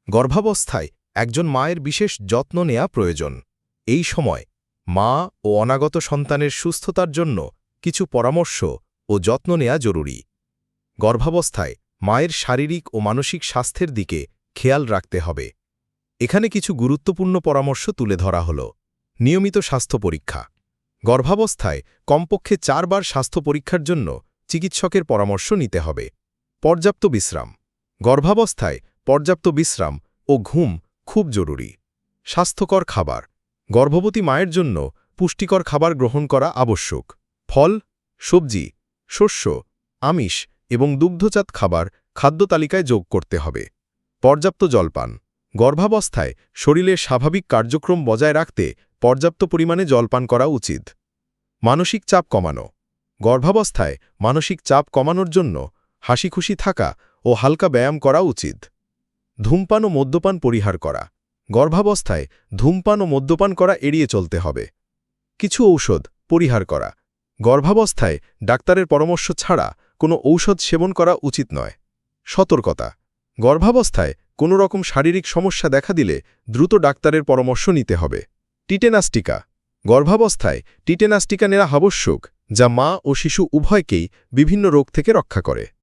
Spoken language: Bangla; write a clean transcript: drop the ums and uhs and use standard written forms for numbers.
গর্ভাবস্থায় একজন মায়ের বিশেষ যত্ন নেওয়া প্রয়োজন। এই সময় মা ও অনাগত সন্তানের সুস্থতার জন্য কিছু পরামর্শ ও যত্ন নেওয়া জরুরি। গর্ভাবস্থায় মায়ের শারীরিক ও মানসিক স্বাস্থ্যের দিকে খেয়াল রাখতে হবে। এখানে কিছু গুরুত্বপূর্ণ পরামর্শ তুলে ধরা হল। নিয়মিত স্বাস্থ্য পরীক্ষা। গর্ভাবস্থায় কমপক্ষে 4 বার স্বাস্থ্য পরীক্ষার জন্য চিকিৎসকের পরামর্শ নিতে হবে। পর্যাপ্ত বিশ্রাম। গর্ভাবস্থায় পর্যাপ্ত বিশ্রাম ও ঘুম খুব জরুরি। স্বাস্থ্যকর খাবার। গর্ভবতী মায়ের জন্য পুষ্টিকর খাবার গ্রহণ করা আবশ্যক। ফল, সবজি, শস্য, আমিষ এবং দুগ্ধজাত খাবার খাদ্য তালিকায় যোগ করতে হবে। পর্যাপ্ত জলপান। গর্ভাবস্থায় শরীরের স্বাভাবিক কার্যক্রম বজায় রাখতে পর্যাপ্ত পরিমাণে জলপান করা উচিত। মানসিক চাপ কমানো। গর্ভাবস্থায় মানসিক চাপ কমানোর জন্য হাসিখুশি থাকা ও হালকা ব্যায়াম করা উচিত। ধূমপান ও মদ্যপান পরিহার করা। গর্ভাবস্থায় ধূমপান ও মদ্যপান করা এড়িয়ে চলতে হবে। কিছু ঔষধ পরিহার করা। গর্ভাবস্থায় ডাক্তারের পরামর্শ ছাড়া কোনো ঔষধ সেবন করা উচিত নয়। সতর্কতা। গর্ভাবস্থায় কোনো রকম শারীরিক সমস্যা দেখা দিলে দ্রুত ডাক্তারের পরামর্শ নিতে হবে। টিটেনাস টিকা। গর্ভাবস্থায় টিটেনাস টিকা নেওয়া আবশ্যক, যা মা ও শিশু উভয়কেই বিভিন্ন রোগ থেকে রক্ষা করে।